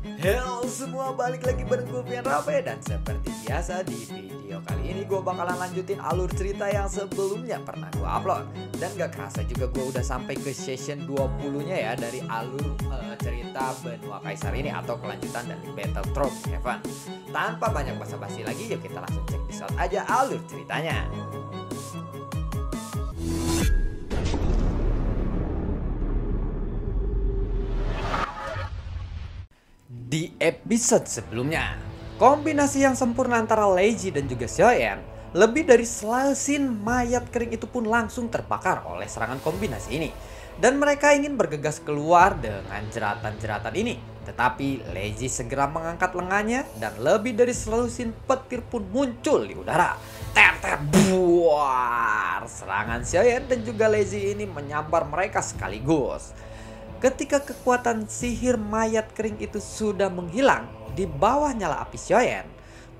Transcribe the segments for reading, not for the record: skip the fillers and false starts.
Halo semua, balik lagi bareng gue Pian Rabe. Dan seperti biasa di video kali ini gue bakalan lanjutin alur cerita yang sebelumnya pernah gue upload. Dan gak kerasa juga gue udah sampai ke session 20 nya ya dari alur cerita Benua Kaisar ini, atau kelanjutan dari Battle Throne Heaven. Tanpa banyak basa-basi lagi, yuk kita langsung cek di slot aja alur ceritanya. Di episode sebelumnya, kombinasi yang sempurna antara Leiji dan juga Xiaoyan, lebih dari selasin mayat kering itu pun langsung terbakar oleh serangan kombinasi ini. Dan mereka ingin bergegas keluar dengan jeratan-jeratan ini. Tetapi Leiji segera mengangkat lengannya dan lebih dari selasin petir pun muncul di udara. Ter buar. Serangan Xiaoyan dan juga Leiji ini menyambar mereka sekaligus. Ketika kekuatan sihir mayat kering itu sudah menghilang di bawah nyala api Xiaoyan,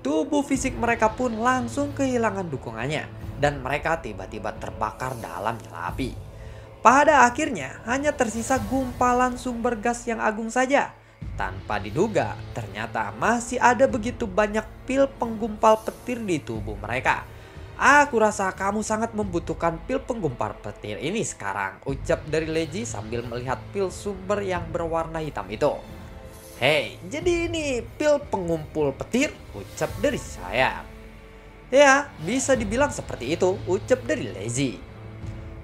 tubuh fisik mereka pun langsung kehilangan dukungannya dan mereka tiba-tiba terbakar dalam nyala api. Pada akhirnya hanya tersisa gumpalan sumber gas yang agung saja. Tanpa diduga, ternyata masih ada begitu banyak pil penggumpal petir di tubuh mereka. Aku rasa kamu sangat membutuhkan pil penggumpal petir ini sekarang, ucap dari Leiji sambil melihat pil sumber yang berwarna hitam itu. Hei, jadi ini pil pengumpul petir, ucap dari saya. Ya, bisa dibilang seperti itu, ucap dari Leiji.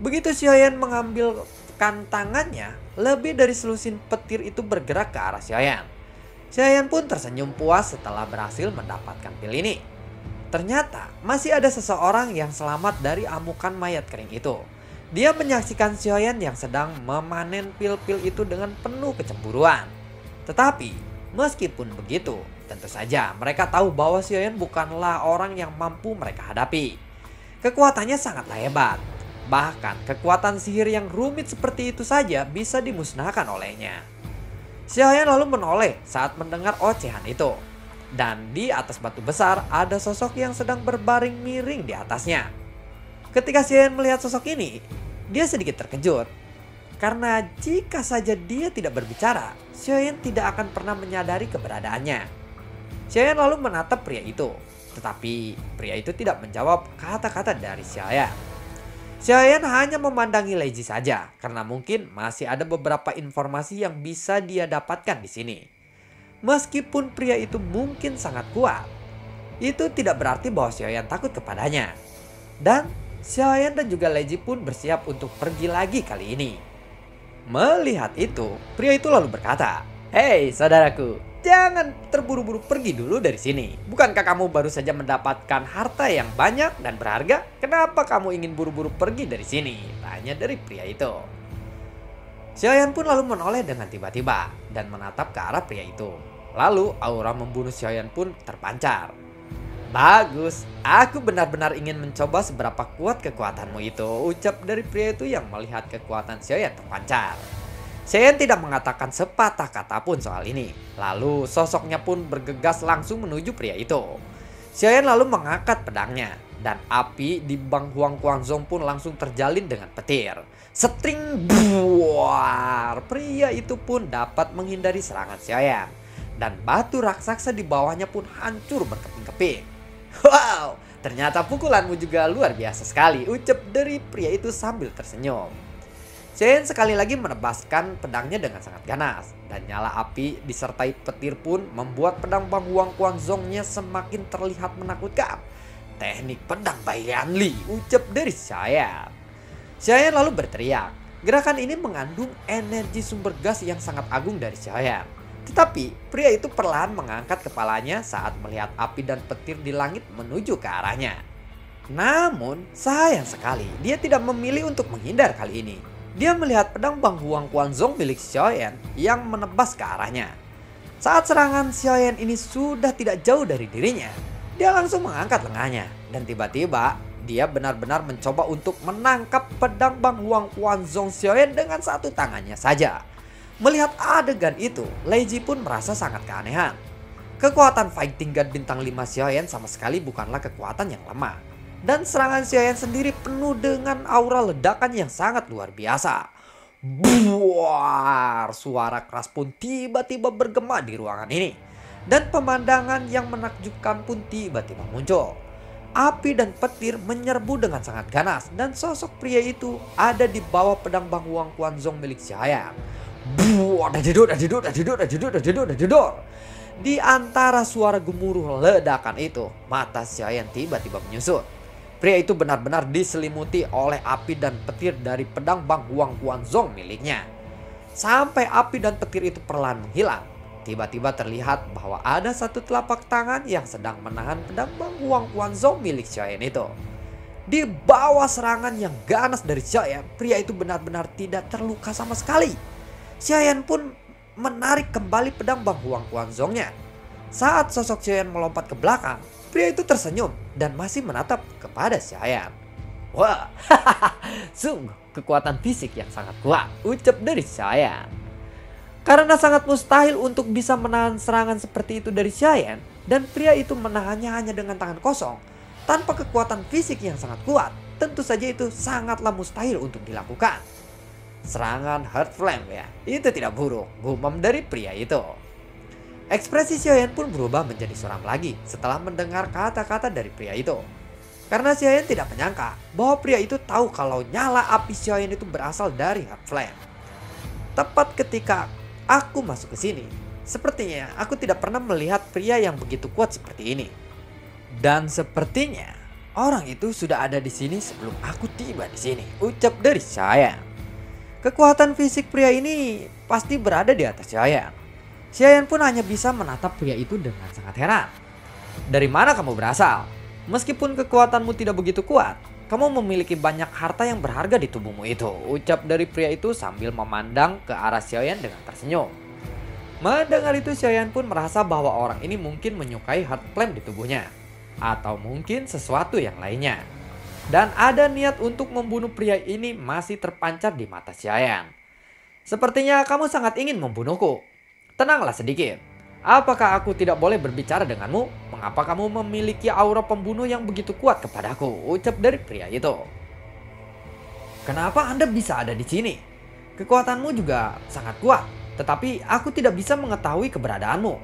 Begitu Xiaoyan mengambilkan tangannya, lebih dari selusin petir itu bergerak ke arah Xiaoyan. Xiaoyan pun tersenyum puas setelah berhasil mendapatkan pil ini. Ternyata masih ada seseorang yang selamat dari amukan mayat kering itu. Dia menyaksikan Xiaoyan yang sedang memanen pil-pil itu dengan penuh kecemburuan. Tetapi meskipun begitu, tentu saja mereka tahu bahwa Xiaoyan bukanlah orang yang mampu mereka hadapi. Kekuatannya sangatlah hebat. Bahkan kekuatan sihir yang rumit seperti itu saja bisa dimusnahkan olehnya. Xiaoyan lalu menoleh saat mendengar ocehan itu. Dan di atas batu besar ada sosok yang sedang berbaring miring di atasnya. Ketika Xiaoyan melihat sosok ini, dia sedikit terkejut. Karena jika saja dia tidak berbicara, Xiaoyan tidak akan pernah menyadari keberadaannya. Xiaoyan lalu menatap pria itu. Tetapi pria itu tidak menjawab kata-kata dari Xiaoyan. Xiaoyan hanya memandangi Leiji saja, karena mungkin masih ada beberapa informasi yang bisa dia dapatkan di sini. Meskipun pria itu mungkin sangat kuat, itu tidak berarti bahwa Xiaoyan takut kepadanya. Dan Xiaoyan dan juga Leiji pun bersiap untuk pergi lagi kali ini. Melihat itu, pria itu lalu berkata, "Hei saudaraku, jangan terburu-buru pergi dulu dari sini. Bukankah kamu baru saja mendapatkan harta yang banyak dan berharga? Kenapa kamu ingin buru-buru pergi dari sini?" tanya dari pria itu. Xiaoyan pun lalu menoleh dengan tiba-tiba dan menatap ke arah pria itu. Lalu aura membunuh Xiaoyan pun terpancar. "Bagus, aku benar-benar ingin mencoba seberapa kuat kekuatanmu itu," ucap dari pria itu yang melihat kekuatan Xiaoyan terpancar. Xiaoyan tidak mengatakan sepatah kata pun soal ini. Lalu sosoknya pun bergegas langsung menuju pria itu. Xiaoyan lalu mengangkat pedangnya. Dan api di Bang Huang Quanzong pun langsung terjalin dengan petir. Setring buar. Pria itu pun dapat menghindari serangan Xiaoyan. Dan batu raksasa di bawahnya pun hancur berkeping-keping. "Wow, ternyata pukulanmu juga luar biasa sekali," ucap dari pria itu sambil tersenyum. Xiaoyan sekali lagi menebaskan pedangnya dengan sangat ganas. Dan nyala api disertai petir pun membuat pedang Bang Huang Quanzong-nya semakin terlihat menakutkan. "Teknik pedang Bailan Li," ucap dari Xiaoyan. Xiaoyan lalu berteriak. Gerakan ini mengandung energi sumber gas yang sangat agung dari Xiaoyan. Tetapi pria itu perlahan mengangkat kepalanya saat melihat api dan petir di langit menuju ke arahnya. Namun sayang sekali dia tidak memilih untuk menghindar kali ini. Dia melihat pedang Bang Huang Quanzong milik Xiaoyan yang menebas ke arahnya. Saat serangan Xiaoyan ini sudah tidak jauh dari dirinya, dia langsung mengangkat lengannya dan tiba-tiba dia benar-benar mencoba untuk menangkap pedang Bang Huang Quanzong Xiaoyan dengan satu tangannya saja. Melihat adegan itu, Leiji pun merasa sangat keanehan. Kekuatan Fighting God bintang 5 Xiaoyan sama sekali bukanlah kekuatan yang lemah. Dan serangan Xiaoyan sendiri penuh dengan aura ledakan yang sangat luar biasa. Buar, suara keras pun tiba-tiba bergema di ruangan ini. Dan pemandangan yang menakjubkan pun tiba-tiba muncul. Api dan petir menyerbu dengan sangat ganas dan sosok pria itu ada di bawah pedang Bang Wang Quanzong milik Xiaoyan. Buar, dadidor, dadidor, dadidor, dadidor, dadidor, dadidor. Di antara suara gemuruh ledakan itu, mata Xiaoyan tiba-tiba menyusut. Pria itu benar-benar diselimuti oleh api dan petir dari pedang Bang Huang Quanzong miliknya. Sampai api dan petir itu perlahan menghilang, tiba-tiba terlihat bahwa ada satu telapak tangan yang sedang menahan pedang Bang Huang Quanzong milik Xiaoyan itu. Di bawah serangan yang ganas dari Xiaoyan, pria itu benar-benar tidak terluka sama sekali. Xiaoyan pun menarik kembali pedang Bang Huang Quanzongnya. Saat sosok Xiaoyan melompat ke belakang, pria itu tersenyum dan masih menatap kepada Xiaoyan. Wah, sungguh kekuatan fisik yang sangat kuat, ucap dari Xiaoyan. Karena sangat mustahil untuk bisa menahan serangan seperti itu dari Xiaoyan, dan pria itu menahannya hanya dengan tangan kosong, tanpa kekuatan fisik yang sangat kuat, tentu saja itu sangatlah mustahil untuk dilakukan. Serangan Heart Flame ya, itu tidak buruk, gumam dari pria itu. Ekspresi Xiaoyan pun berubah menjadi suram lagi setelah mendengar kata-kata dari pria itu. Karena Xiaoyan tidak menyangka bahwa pria itu tahu kalau nyala api Xiaoyan itu berasal dari Heart Flame. Tepat ketika aku masuk ke sini, sepertinya aku tidak pernah melihat pria yang begitu kuat seperti ini. Dan sepertinya orang itu sudah ada di sini sebelum aku tiba di sini, ucap dari Xiaoyan. Kekuatan fisik pria ini pasti berada di atas Xiaoyan. Xiaoyan pun hanya bisa menatap pria itu dengan sangat heran. Dari mana kamu berasal? Meskipun kekuatanmu tidak begitu kuat, kamu memiliki banyak harta yang berharga di tubuhmu itu, ucap dari pria itu sambil memandang ke arah Xiaoyan dengan tersenyum. Mendengar itu, Xiaoyan pun merasa bahwa orang ini mungkin menyukai Heart Flame di tubuhnya, atau mungkin sesuatu yang lainnya. Dan ada niat untuk membunuh pria ini masih terpancar di mata Xiaoyan. Sepertinya kamu sangat ingin membunuhku. Tenanglah sedikit. Apakah aku tidak boleh berbicara denganmu? Mengapa kamu memiliki aura pembunuh yang begitu kuat kepadaku? Ucap dari pria itu. Kenapa Anda bisa ada di sini? Kekuatanmu juga sangat kuat, tetapi aku tidak bisa mengetahui keberadaanmu.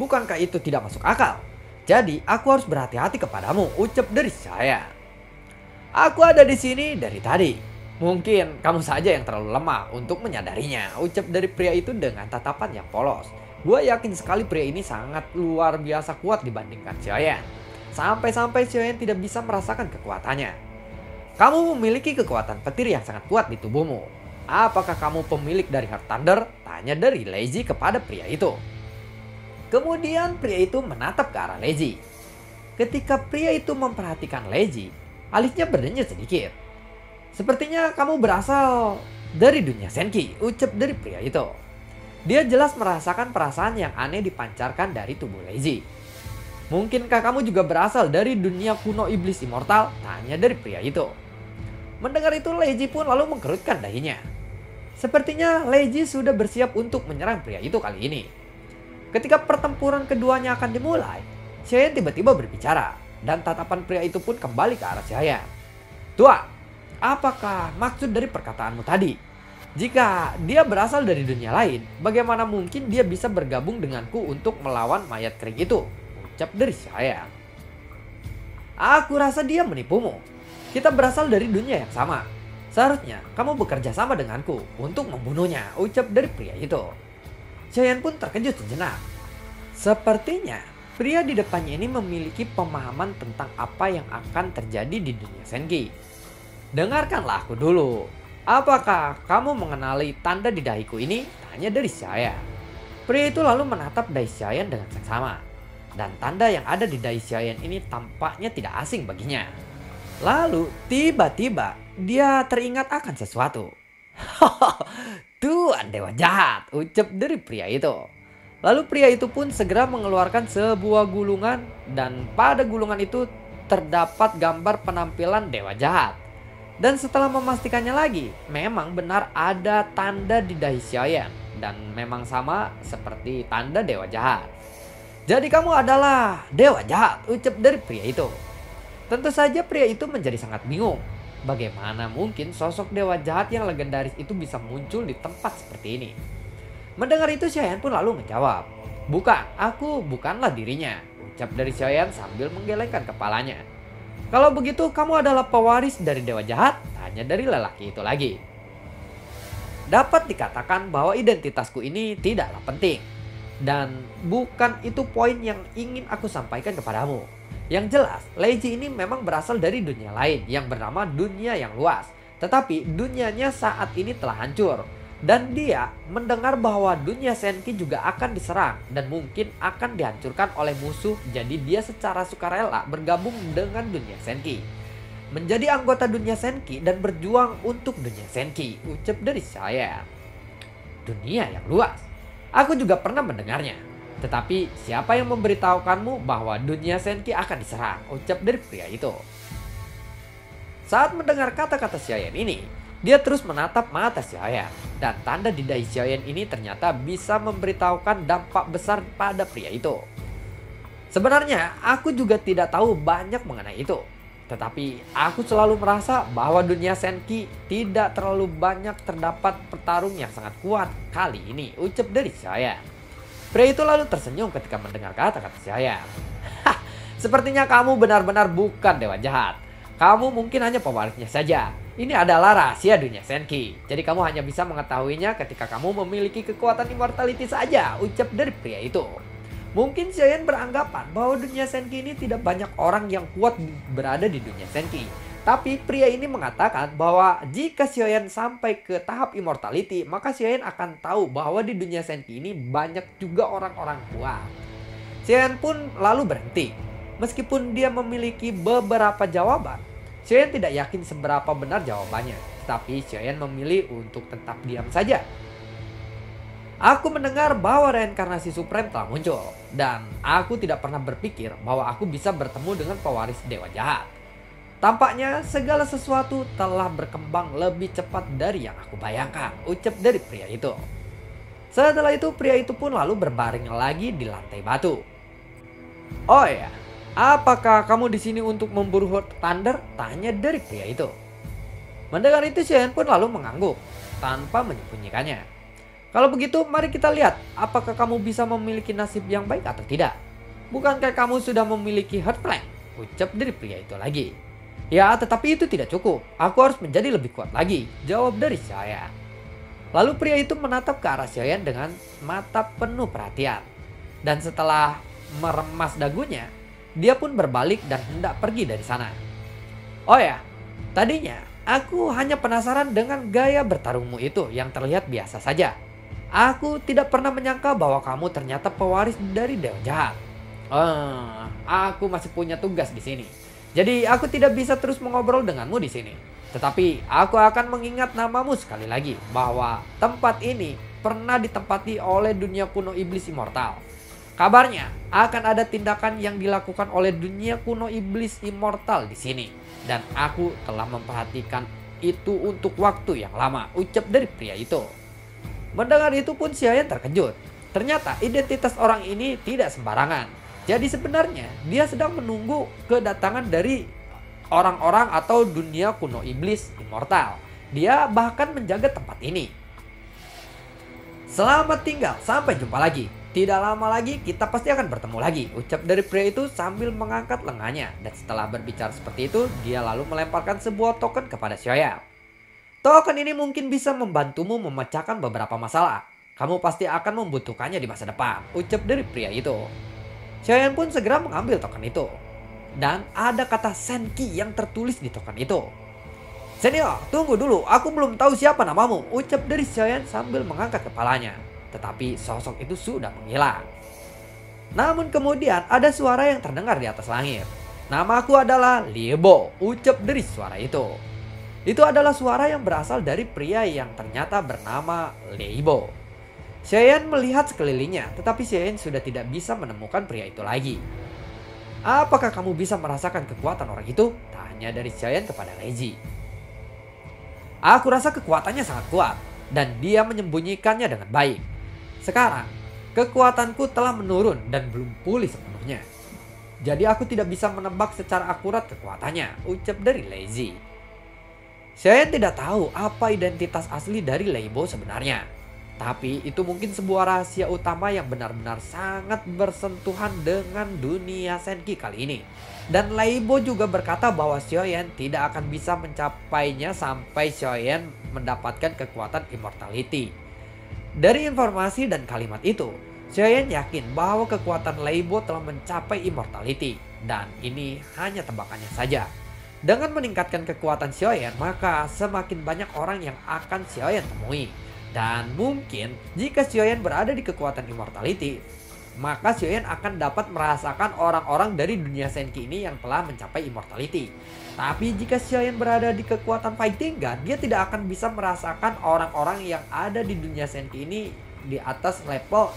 Bukankah itu tidak masuk akal? Jadi aku harus berhati-hati kepadamu, ucap dari saya. Aku ada di sini dari tadi. Mungkin kamu saja yang terlalu lemah untuk menyadarinya, ucap dari pria itu dengan tatapan yang polos. Gue yakin sekali pria ini sangat luar biasa kuat dibandingkan Xiaoyan. Sampai-sampai Xiaoyan tidak bisa merasakan kekuatannya. Kamu memiliki kekuatan petir yang sangat kuat di tubuhmu. Apakah kamu pemilik dari Heart Thunder? Tanya dari Leiji kepada pria itu. Kemudian pria itu menatap ke arah Leiji. Ketika pria itu memperhatikan Leiji, alisnya berdenyut sedikit. Sepertinya kamu berasal dari dunia Senki, ucap dari pria itu. Dia jelas merasakan perasaan yang aneh dipancarkan dari tubuh Leiji. Mungkinkah kamu juga berasal dari dunia kuno iblis immortal? Tanya dari pria itu. Mendengar itu, Leiji pun lalu mengkerutkan dahinya. Sepertinya Leiji sudah bersiap untuk menyerang pria itu kali ini. Ketika pertempuran keduanya akan dimulai, Xiaoyan tiba-tiba berbicara, dan tatapan pria itu pun kembali ke arah Xiaoyan. Tuan, apakah maksud dari perkataanmu tadi? Jika dia berasal dari dunia lain, bagaimana mungkin dia bisa bergabung denganku untuk melawan mayat kering itu? Ucap dari Xiaoyan. Aku rasa dia menipumu. Kita berasal dari dunia yang sama. Seharusnya kamu bekerja sama denganku untuk membunuhnya, ucap dari pria itu. Xiaoyan pun terkejut sejenak. Sepertinya pria di depannya ini memiliki pemahaman tentang apa yang akan terjadi di dunia Senki. Dengarkanlah aku dulu. Apakah kamu mengenali tanda di dahiku ini? Tanya dari Xiaoyan. Pria itu lalu menatap dahi Xiaoyan dengan seksama. Dan tanda yang ada di dahi Xiaoyan ini tampaknya tidak asing baginya. Lalu tiba-tiba dia teringat akan sesuatu. Tuan dewa jahat, ucap dari pria itu. Lalu pria itu pun segera mengeluarkan sebuah gulungan, dan pada gulungan itu terdapat gambar penampilan dewa jahat. Dan setelah memastikannya lagi, memang benar ada tanda di dahi Xiaoyan, dan memang sama seperti tanda dewa jahat. Jadi kamu adalah dewa jahat, ucap dari pria itu. Tentu saja pria itu menjadi sangat bingung. Bagaimana mungkin sosok dewa jahat yang legendaris itu bisa muncul di tempat seperti ini? Mendengar itu Xiaoyan pun lalu menjawab, "Bukan, aku bukanlah dirinya," ucap dari Xiaoyan sambil menggelengkan kepalanya. "Kalau begitu kamu adalah pewaris dari dewa jahat?" tanya dari lelaki itu lagi. Dapat dikatakan bahwa identitasku ini tidaklah penting. Dan bukan itu poin yang ingin aku sampaikan kepadamu. Yang jelas, Lei Ji ini memang berasal dari dunia lain yang bernama dunia yang luas. Tetapi dunianya saat ini telah hancur. Dan dia mendengar bahwa dunia Senki juga akan diserang dan mungkin akan dihancurkan oleh musuh. Jadi dia secara sukarela bergabung dengan dunia Senki. Menjadi anggota dunia Senki dan berjuang untuk dunia Senki, ucap dari saya. Dunia yang luas. Aku juga pernah mendengarnya. Tetapi siapa yang memberitahukanmu bahwa dunia Senki akan diserang? Ucap dari pria itu. Saat mendengar kata-kata Xiaoyan ini, dia terus menatap mata Xiaoyan. Dan tanda di dahi Xiaoyan ini ternyata bisa memberitahukan dampak besar pada pria itu. Sebenarnya aku juga tidak tahu banyak mengenai itu. Tetapi aku selalu merasa bahwa dunia Senki tidak terlalu banyak terdapat petarung yang sangat kuat kali ini, ucap dari saya. Pria itu lalu tersenyum ketika mendengar kata-kata saya. "Hah, sepertinya kamu benar-benar bukan dewa jahat. Kamu mungkin hanya pewarisnya saja. Ini adalah rahasia dunia Senki. Jadi kamu hanya bisa mengetahuinya ketika kamu memiliki kekuatan immortality saja," ucap dari pria itu. Mungkin Xiaoyan beranggapan bahwa dunia Senki ini tidak banyak orang yang kuat berada di dunia Senki. Tapi pria ini mengatakan bahwa jika Xiaoyan sampai ke tahap immortality, maka Xiaoyan akan tahu bahwa di dunia Senki ini banyak juga orang-orang kuat. Xiaoyan pun lalu berhenti. Meskipun dia memiliki beberapa jawaban, Xiaoyan tidak yakin seberapa benar jawabannya. Tapi Xiaoyan memilih untuk tetap diam saja. Aku mendengar bahwa reinkarnasi Supreme telah muncul. Dan aku tidak pernah berpikir bahwa aku bisa bertemu dengan pewaris dewa jahat. Tampaknya segala sesuatu telah berkembang lebih cepat dari yang aku bayangkan, ucap dari pria itu. Setelah itu pria itu pun lalu berbaring lagi di lantai batu. "Oh ya, apakah kamu di sini untuk memburu Horde Thunder?" tanya dari pria itu. Mendengar itu Xiaoyan pun lalu mengangguk tanpa menyembunyikannya. "Kalau begitu mari kita lihat apakah kamu bisa memiliki nasib yang baik atau tidak. Bukankah kamu sudah memiliki Heart Plank?" ucap dari pria itu lagi. "Ya, tetapi itu tidak cukup. Aku harus menjadi lebih kuat lagi," jawab dari Xiaoyan. Lalu pria itu menatap ke arah Xiaoyan dengan mata penuh perhatian. Dan setelah meremas dagunya, dia pun berbalik dan hendak pergi dari sana. "Oh ya, tadinya aku hanya penasaran dengan gaya bertarungmu itu yang terlihat biasa saja. Aku tidak pernah menyangka bahwa kamu ternyata pewaris dari dewa jahat. Aku masih punya tugas di sini. Jadi aku tidak bisa terus mengobrol denganmu di sini. Tetapi aku akan mengingat namamu sekali lagi bahwa tempat ini pernah ditempati oleh dunia kuno iblis immortal. Kabarnya akan ada tindakan yang dilakukan oleh dunia kuno iblis immortal di sini. Dan aku telah memperhatikan itu untuk waktu yang lama," ucap dari pria itu. Mendengar itu pun Xiaoyan terkejut. Ternyata identitas orang ini tidak sembarangan. Jadi sebenarnya dia sedang menunggu kedatangan dari orang-orang atau dunia kuno iblis immortal. Dia bahkan menjaga tempat ini. "Selamat tinggal, sampai jumpa lagi. Tidak lama lagi kita pasti akan bertemu lagi," ucap dari pria itu sambil mengangkat lengannya. Dan setelah berbicara seperti itu, dia lalu melemparkan sebuah token kepada Xiaoyan. "Token ini mungkin bisa membantumu memecahkan beberapa masalah. Kamu pasti akan membutuhkannya di masa depan," ucap dari pria itu. Xiaoyan pun segera mengambil token itu. Dan ada kata Senki yang tertulis di token itu. "Senior, tunggu dulu, aku belum tahu siapa namamu," ucap dari Xiaoyan sambil mengangkat kepalanya. Tetapi sosok itu sudah menghilang. Namun kemudian ada suara yang terdengar di atas langit. "Namaku adalah Liebo," ucap dari suara itu. Itu adalah suara yang berasal dari pria yang ternyata bernama Liebo. Xiaoyan melihat sekelilingnya, tetapi Xiaoyan sudah tidak bisa menemukan pria itu lagi. "Apakah kamu bisa merasakan kekuatan orang itu?" tanya dari Xiaoyan kepada Lei Ji. "Aku rasa kekuatannya sangat kuat dan dia menyembunyikannya dengan baik. Sekarang, kekuatanku telah menurun dan belum pulih sepenuhnya. Jadi aku tidak bisa menebak secara akurat kekuatannya," ucap dari Lei Ji. Xiaoyan tidak tahu apa identitas asli dari Leibo sebenarnya. Tapi itu mungkin sebuah rahasia utama yang benar-benar sangat bersentuhan dengan dunia Senki kali ini. Dan Leibo juga berkata bahwa Xiaoyan tidak akan bisa mencapainya sampai Xiaoyan mendapatkan kekuatan immortality. Dari informasi dan kalimat itu, Xiaoyan yakin bahwa kekuatan Leibo telah mencapai immortality. Dan ini hanya tebakannya saja. Dengan meningkatkan kekuatan Xiaoyan, maka semakin banyak orang yang akan Xiaoyan temui. Dan mungkin jika Xiaoyan berada di kekuatan immortality, maka Xiaoyan akan dapat merasakan orang-orang dari dunia Senki ini yang telah mencapai immortality. Tapi jika Xiaoyan berada di kekuatan fighting god, dia tidak akan bisa merasakan orang-orang yang ada di dunia Senki ini di atas level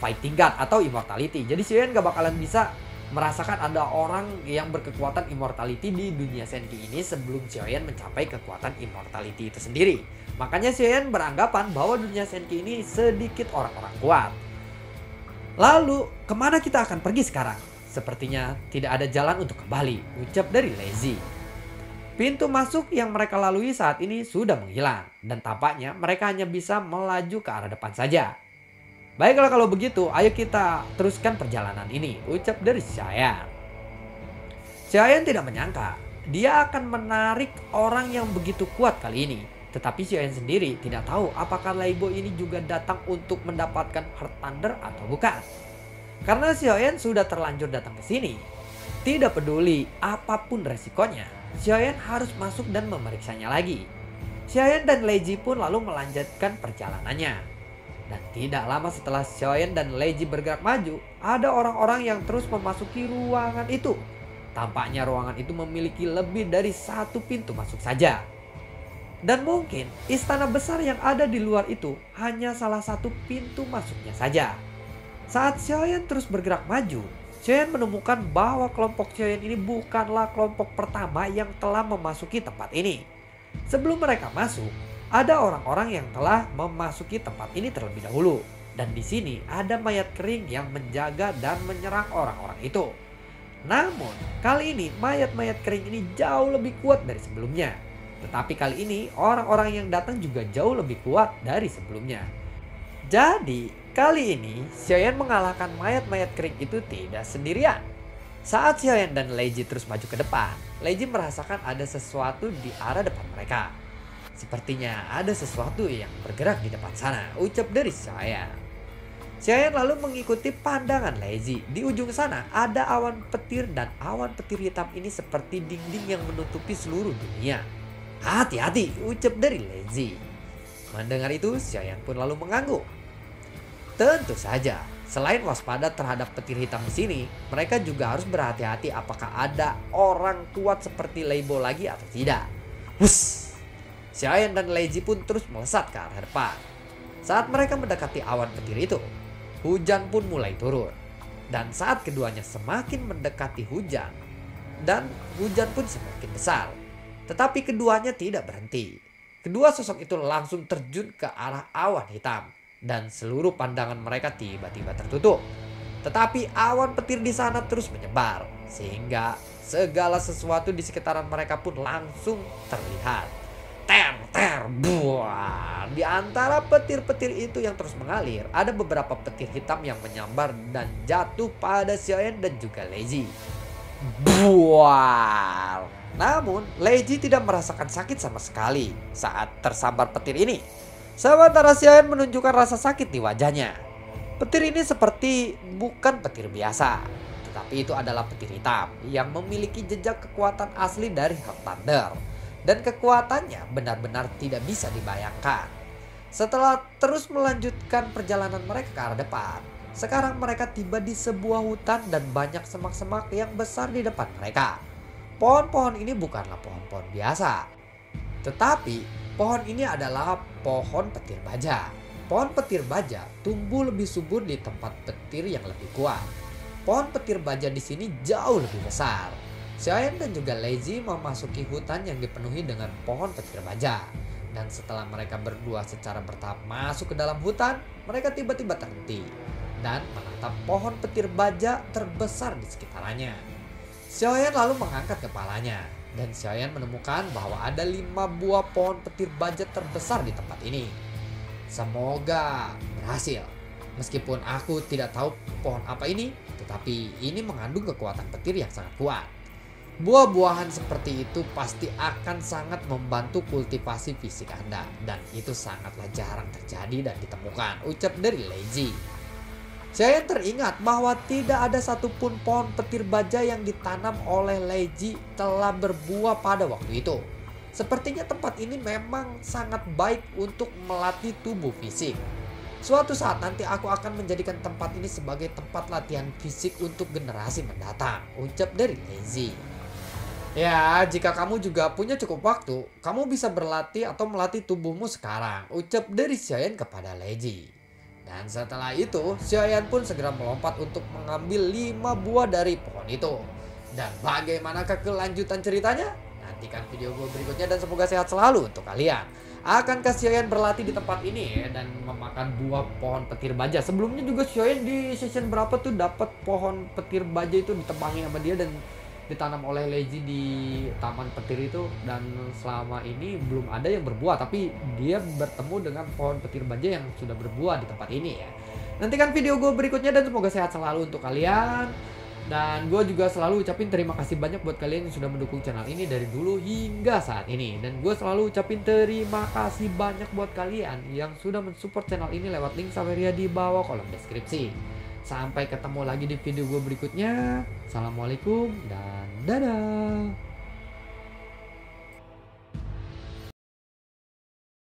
fighting god atau immortality. Jadi Xiaoyan gak bakalan bisa merasakan ada orang yang berkekuatan immortality di dunia Senki ini sebelum Xiaoyan mencapai kekuatan immortality itu sendiri. Makanya Xiaoyan beranggapan bahwa dunia Senki ini sedikit orang-orang kuat. Lalu, kemana kita akan pergi sekarang? Sepertinya tidak ada jalan untuk kembali, ucap dari Lazy. Pintu masuk yang mereka lalui saat ini sudah menghilang, dan tampaknya mereka hanya bisa melaju ke arah depan saja. Baiklah kalau begitu, ayo kita teruskan perjalanan ini, ucap dari Xiaoyan. Xiaoyan tidak menyangka, dia akan menarik orang yang begitu kuat kali ini. Tetapi Xiaoyan sendiri tidak tahu apakah Leibo ini juga datang untuk mendapatkan Heart Thunder atau bukan. Karena Xiaoyan sudah terlanjur datang ke sini. Tidak peduli apapun resikonya, Xiaoyan harus masuk dan memeriksanya lagi. Xiaoyan dan Leiji pun lalu melanjutkan perjalanannya. Dan tidak lama setelah Xiaoyan dan Leiji bergerak maju, ada orang-orang yang terus memasuki ruangan itu. Tampaknya ruangan itu memiliki lebih dari satu pintu masuk saja. Dan mungkin istana besar yang ada di luar itu hanya salah satu pintu masuknya saja. Saat Xiaoyan terus bergerak maju, Xiaoyan menemukan bahwa kelompok Xiaoyan ini bukanlah kelompok pertama yang telah memasuki tempat ini. Sebelum mereka masuk, ada orang-orang yang telah memasuki tempat ini terlebih dahulu. Dan di sini ada mayat kering yang menjaga dan menyerang orang-orang itu. Namun, kali ini mayat-mayat kering ini jauh lebih kuat dari sebelumnya. Tetapi kali ini orang-orang yang datang juga jauh lebih kuat dari sebelumnya. Jadi, kali ini Xiaoyan mengalahkan mayat-mayat kering itu tidak sendirian. Saat Xiaoyan dan Leiji terus maju ke depan, Leiji merasakan ada sesuatu di arah depan mereka. Sepertinya ada sesuatu yang bergerak di depan sana, ucap dari Xiaoyan. Xiaoyan lalu mengikuti pandangan Leiji. Di ujung sana ada awan petir dan awan petir hitam ini seperti dinding yang menutupi seluruh dunia. Hati-hati, ucap dari Leiji. Mendengar itu, Xiaoyan pun lalu mengangguk. Tentu saja, selain waspada terhadap petir hitam di sini, mereka juga harus berhati-hati apakah ada orang kuat seperti Leibo lagi atau tidak. Wuss! Xiaoyan dan Leiji pun terus melesat ke arah depan. Saat mereka mendekati awan petir itu, hujan pun mulai turun. Dan saat keduanya semakin mendekati hujan, dan hujan pun semakin besar. Tetapi keduanya tidak berhenti. Kedua sosok itu langsung terjun ke arah awan hitam. Dan seluruh pandangan mereka tiba-tiba tertutup. Tetapi awan petir di sana terus menyebar. Sehingga segala sesuatu di sekitaran mereka pun langsung terlihat. Ter, buah. Di antara petir-petir itu yang terus mengalir, ada beberapa petir hitam yang menyambar dan jatuh pada Xiaoyan dan juga Leiji. Buah. Namun, Leiji tidak merasakan sakit sama sekali saat tersambar petir ini. Sementara Xiaoyan menunjukkan rasa sakit di wajahnya. Petir ini seperti bukan petir biasa, tetapi itu adalah petir hitam yang memiliki jejak kekuatan asli dari Heart Thunder. Dan kekuatannya benar-benar tidak bisa dibayangkan. Setelah terus melanjutkan perjalanan mereka ke arah depan, sekarang mereka tiba di sebuah hutan dan banyak semak-semak yang besar di depan mereka. Pohon-pohon ini bukanlah pohon-pohon biasa, tetapi pohon ini adalah pohon petir baja. Pohon petir baja tumbuh lebih subur di tempat petir yang lebih kuat. Pohon petir baja di sini jauh lebih besar. Xiaoyan dan juga Leiji memasuki hutan yang dipenuhi dengan pohon petir baja. Dan setelah mereka berdua secara bertahap masuk ke dalam hutan, mereka tiba-tiba terhenti dan menatap pohon petir baja terbesar di sekitarnya. Xiaoyan lalu mengangkat kepalanya. Dan Xiaoyan menemukan bahwa ada 5 buah pohon petir baja terbesar di tempat ini. Semoga berhasil. Meskipun aku tidak tahu pohon apa ini, tetapi ini mengandung kekuatan petir yang sangat kuat. Buah-buahan seperti itu pasti akan sangat membantu kultivasi fisik Anda. Dan itu sangatlah jarang terjadi dan ditemukan, ucap dari Leiji. Saya teringat bahwa tidak ada satupun pohon petir baja yang ditanam oleh Leiji telah berbuah pada waktu itu. Sepertinya tempat ini memang sangat baik untuk melatih tubuh fisik. Suatu saat nanti aku akan menjadikan tempat ini sebagai tempat latihan fisik untuk generasi mendatang, ucap dari Leiji. Ya, jika kamu juga punya cukup waktu, kamu bisa berlatih atau melatih tubuhmu sekarang, ucap dari Xiaoyan kepada Leiji. Dan setelah itu, Xiaoyan pun segera melompat untuk mengambil 5 buah dari pohon itu. Dan bagaimanakah kelanjutan ceritanya? Nantikan video gue berikutnya dan semoga sehat selalu untuk kalian. Akankah Xiaoyan berlatih di tempat ini dan memakan buah pohon petir baja? Sebelumnya juga Xiaoyan di season berapa tuh dapat pohon petir baja itu ditebangi sama dia dan ditanam oleh Leiji di taman petir itu, dan selama ini belum ada yang berbuah, tapi dia bertemu dengan pohon petir baja yang sudah berbuah di tempat ini ya. Nantikan video gue berikutnya dan semoga sehat selalu untuk kalian. Dan gue juga selalu ucapin terima kasih banyak buat kalian yang sudah mendukung channel ini dari dulu hingga saat ini. Dan gue selalu ucapin terima kasih banyak buat kalian yang sudah mensupport channel ini lewat link Saweria di bawah kolom deskripsi. Sampai ketemu lagi di video gue berikutnya. Assalamualaikum dan dadah.